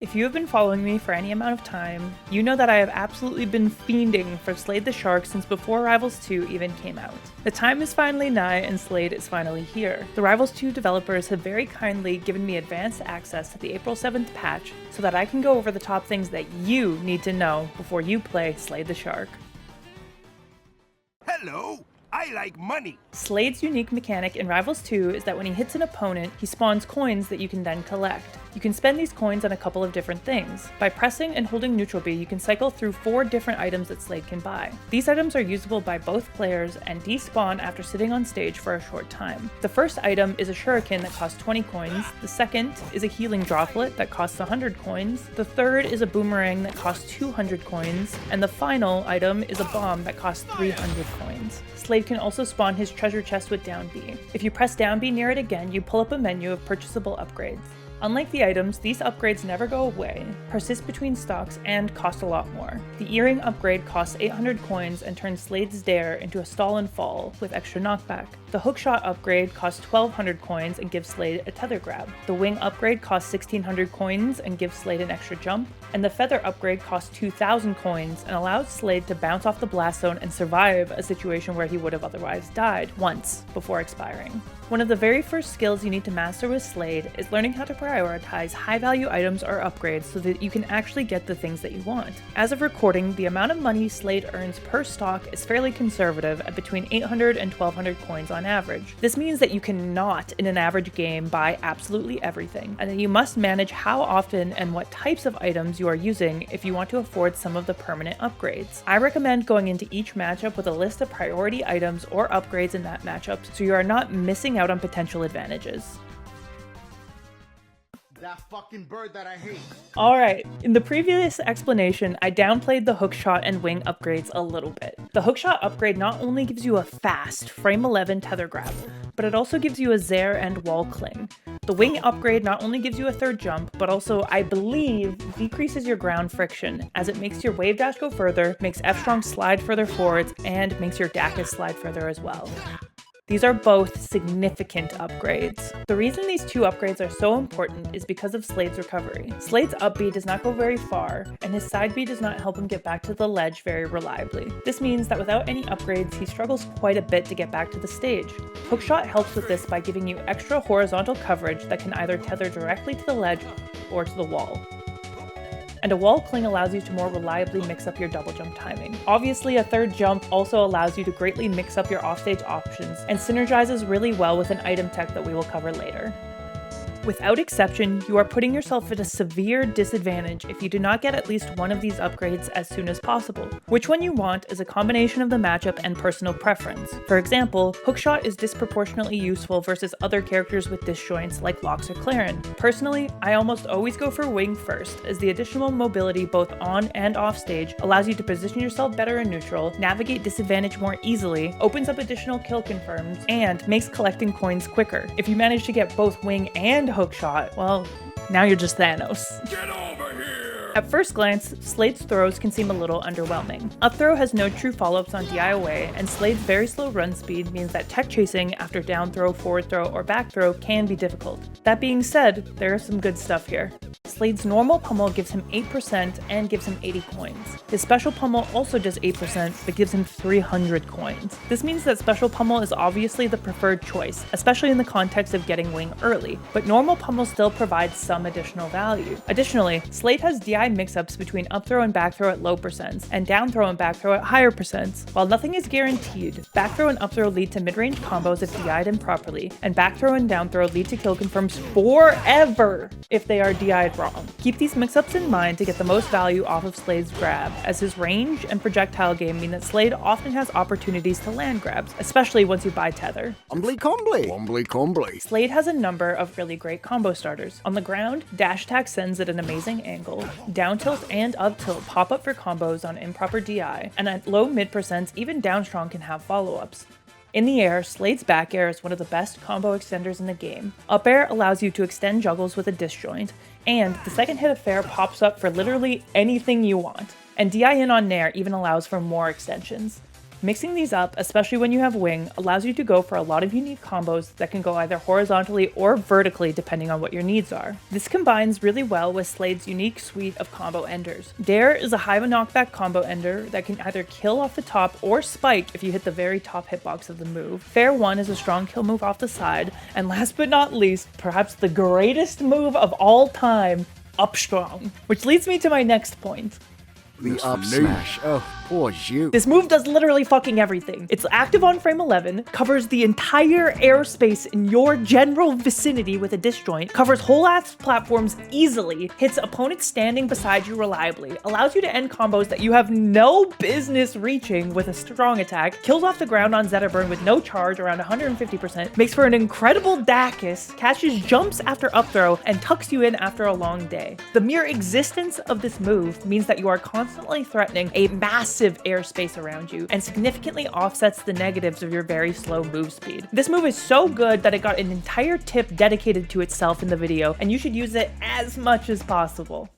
If you have been following me for any amount of time, you know that I have absolutely been fiending for Slade the Shark since before Rivals 2 even came out. The time is finally nigh and Slade is finally here. The Rivals 2 developers have very kindly given me advanced access to the April 7th patch so that I can go over the top things that you need to know before you play Slade the Shark. Hello! I like money! Slade's unique mechanic in Rivals 2 is that when he hits an opponent, he spawns coins that you can then collect. You can spend these coins on a couple of different things. By pressing and holding neutral B, you can cycle through 4 different items that Slade can buy. These items are usable by both players and despawn after sitting on stage for a short time. The first item is a shuriken that costs 20 coins, the second is a healing droplet that costs 100 coins, the third is a boomerang that costs 200 coins, and the final item is a bomb that costs 300 coins. Slade can also spawn his treasure chest with down B. If you press down B near it again, you pull up a menu of purchasable upgrades. Unlike the items, these upgrades never go away, persist between stocks, and cost a lot more. The earring upgrade costs 800 coins and turns Slade's dare into a stall and fall with extra knockback. The hookshot upgrade costs 1200 coins and gives Slade a tether grab. The wing upgrade costs 1600 coins and gives Slade an extra jump. And the feather upgrade costs 2000 coins and allows Slade to bounce off the blast zone and survive a situation where he would have otherwise died once before expiring. One of the very first skills you need to master with Slade is learning how to prioritize high-value items or upgrades so that you can actually get the things that you want. As of recording, the amount of money Slade earns per stock is fairly conservative at between 800 and 1200 coins on average. This means that you cannot, in an average game, buy absolutely everything, and that you must manage how often and what types of items you are using if you want to afford some of the permanent upgrades. I recommend going into each matchup with a list of priority items or upgrades in that matchup so you are not missing out on potential advantages. That fucking bird that I hate. Alright, in the previous explanation, I downplayed the hookshot and wing upgrades a little bit. The hookshot upgrade not only gives you a fast, frame 11 tether grab, but it also gives you a Zair and wall cling. The wing upgrade not only gives you a third jump, but also, I believe, decreases your ground friction, as it makes your wave dash go further, makes F-Strong slide further forwards, and makes your Dacus slide further as well. These are both significant upgrades. The reason these two upgrades are so important is because of Slade's recovery. Slade's up B does not go very far, and his side B does not help him get back to the ledge very reliably. This means that without any upgrades, he struggles quite a bit to get back to the stage. Hookshot helps with this by giving you extra horizontal coverage that can either tether directly to the ledge or to the wall. And a wall cling allows you to more reliably mix up your double jump timing. Obviously, a third jump also allows you to greatly mix up your offstage options and synergizes really well with an item tech that we will cover later. Without exception, you are putting yourself at a severe disadvantage if you do not get at least one of these upgrades as soon as possible. Which one you want is a combination of the matchup and personal preference. For example, hookshot is disproportionately useful versus other characters with disjoints like Lox or Clarin. Personally, I almost always go for wing first, as the additional mobility both on and off stage allows you to position yourself better in neutral, navigate disadvantage more easily, opens up additional kill confirms, and makes collecting coins quicker. If you manage to get both wing and hookshot, well, now you're just Thanos. Get over here! At first glance, Slade's throws can seem a little underwhelming. Up throw has no true follow-ups on DI away, and Slade's very slow run speed means that tech chasing after down throw, forward throw, or back throw can be difficult. That being said, there is some good stuff here. Slade's normal pummel gives him 8% and gives him 80 coins. His special pummel also does 8% but gives him 300 coins. This means that special pummel is obviously the preferred choice, especially in the context of getting wing early, but normal pummel still provides some additional value. Additionally, Slade has DI mix-ups between up throw and back throw at low percents, and down throw and back throw at higher percents. While nothing is guaranteed, back throw and up throw lead to mid-range combos if DI'd improperly, and back throw and down throw lead to kill confirms forever if they are DI'd wrong. Keep these mix-ups in mind to get the most value off of Slade's grab, as his range and projectile game mean that Slade often has opportunities to land grabs, especially once you buy tether. Umbly cumbly. Umbly cumbly. Slade has a number of really great combo starters. On the ground, dash attack sends at an amazing angle, down tilt and up tilt pop up for combos on improper DI, and at low mid percents, even down strong can have follow-ups. In the air, Slade's back air is one of the best combo extenders in the game. Up air allows you to extend juggles with a disjoint, and the second hit of fair pops up for literally anything you want. And DI in on nair even allows for more extensions. Mixing these up, especially when you have wing, allows you to go for a lot of unique combos that can go either horizontally or vertically depending on what your needs are. This combines really well with Slade's unique suite of combo enders. Dare is a high knockback combo ender that can either kill off the top or spike if you hit the very top hitbox of the move. Fair 1 is a strong kill move off the side, and last but not least, perhaps the greatest move of all time, Up Strong. Which leads me to my next point. The up smash. Oh, poor you. This move does literally fucking everything. It's active on frame 11, covers the entire airspace in your general vicinity with a disjoint, covers whole ass platforms easily, hits opponents standing beside you reliably, allows you to end combos that you have no business reaching with a strong attack, kills off the ground on Zetterburn with no charge around 150%, makes for an incredible Dacus, catches jumps after up throw, and tucks you in after a long day. The mere existence of this move means that you are constantly threatening a massive airspace around you and significantly offsets the negatives of your very slow move speed. This move is so good that it got an entire tip dedicated to itself in the video, and you should use it as much as possible.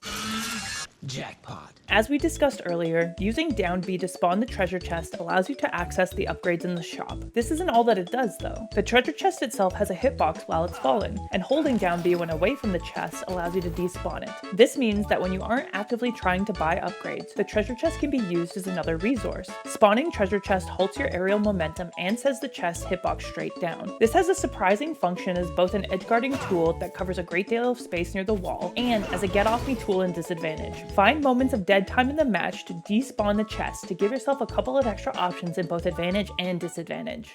Jackpot. As we discussed earlier, using down B to spawn the treasure chest allows you to access the upgrades in the shop. This isn't all that it does though. The treasure chest itself has a hitbox while it's falling, and holding down B when away from the chest allows you to despawn it. This means that when you aren't actively trying to buy upgrades, the treasure chest can be used as another resource. Spawning treasure chest halts your aerial momentum and sends the chest hitbox straight down. This has a surprising function as both an edge guarding tool that covers a great deal of space near the wall, and as a get off me tool in disadvantage. Find moments of dead time in the match to despawn the chest to give yourself a couple of extra options in both advantage and disadvantage.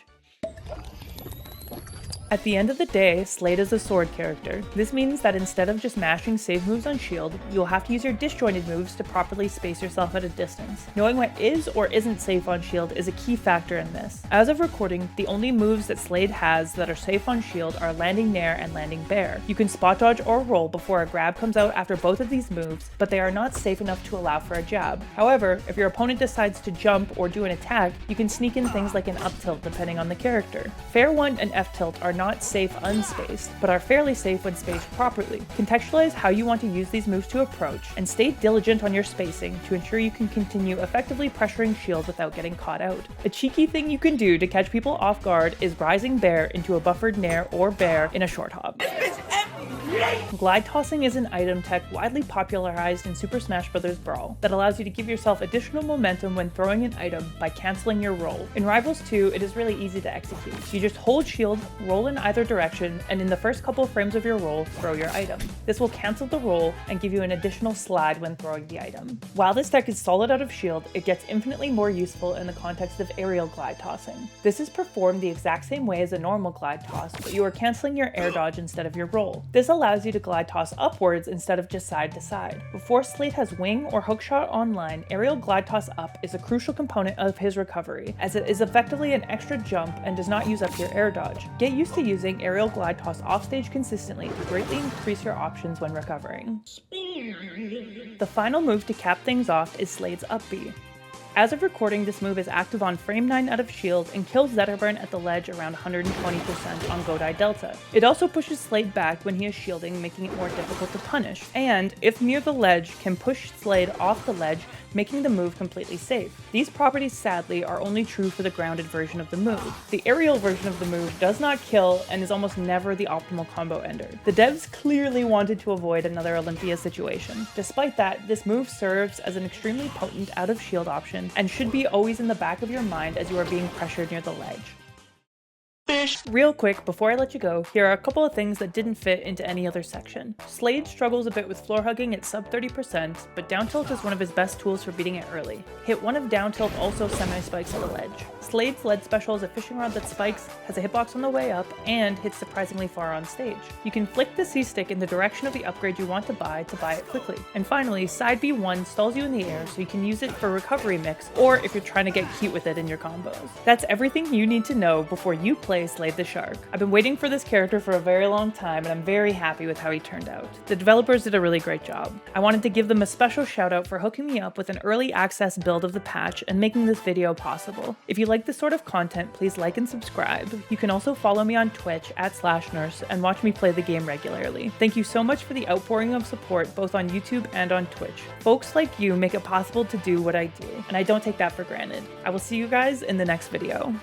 At the end of the day, Slade is a sword character. This means that instead of just mashing save moves on shield, you'll have to use your disjointed moves to properly space yourself at a distance. Knowing what is or isn't safe on shield is a key factor in this. As of recording, the only moves that Slade has that are safe on shield are landing nair and landing bear. You can spot dodge or roll before a grab comes out after both of these moves, but they are not safe enough to allow for a jab. However, if your opponent decides to jump or do an attack, you can sneak in things like an up tilt depending on the character. Fair 1 and F tilt are not safe unspaced, but are fairly safe when spaced properly. Contextualize how you want to use these moves to approach, and stay diligent on your spacing to ensure you can continue effectively pressuring shield without getting caught out. A cheeky thing you can do to catch people off guard is rising bear into a buffered nair or bear in a short hop. Glide tossing is an item tech widely popularized in Super Smash Bros. Brawl that allows you to give yourself additional momentum when throwing an item by canceling your roll. In Rivals 2, it is really easy to execute. You just hold shield, roll in either direction, and in the first couple of frames of your roll, throw your item. This will cancel the roll and give you an additional slide when throwing the item. While this tech is solid out of shield, it gets infinitely more useful in the context of aerial glide tossing. This is performed the exact same way as a normal glide toss, but you are canceling your air dodge instead of your roll. This allows you to glide toss upwards instead of just side to side. Before Slade has wing or hookshot online, aerial glide toss up is a crucial component of his recovery, as it is effectively an extra jump and does not use up your air dodge. Get used to using aerial glide toss offstage consistently to greatly increase your options when recovering. The final move to cap things off is Slade's Upbe. As of recording, this move is active on frame 9 out of shield and kills Zetterburn at the ledge around 120% on Godai Delta. It also pushes Slade back when he is shielding, making it more difficult to punish, and, if near the ledge, can push Slade off the ledge, making the move completely safe. These properties, sadly, are only true for the grounded version of the move. The aerial version of the move does not kill and is almost never the optimal combo ender. The devs clearly wanted to avoid another Olympia situation. Despite that, this move serves as an extremely potent out of shield option and should be always in the back of your mind as you are being pressured near the ledge. Real quick, before I let you go, here are a couple of things that didn't fit into any other section. Slade struggles a bit with floor hugging at sub 30%, but down tilt is one of his best tools for beating it early. Hit 1 of down tilt also semi-spikes at the ledge. Slade's lead special is a fishing rod that spikes, has a hitbox on the way up, and hits surprisingly far on stage. You can flick the C-stick in the direction of the upgrade you want to buy it quickly. And finally, side B1 stalls you in the air so you can use it for recovery mix, or if you're trying to get cute with it in your combos. That's everything you need to know before you play Slade the Shark. I've been waiting for this character for a very long time, and I'm very happy with how he turned out. The developers did a really great job. I wanted to give them a special shout out for hooking me up with an early access build of the patch and making this video possible. If you like this sort of content, please like and subscribe. You can also follow me on Twitch @/nurse and watch me play the game regularly. Thank you so much for the outpouring of support both on YouTube and on Twitch. Folks like you make it possible to do what I do, and I don't take that for granted. I will see you guys in the next video.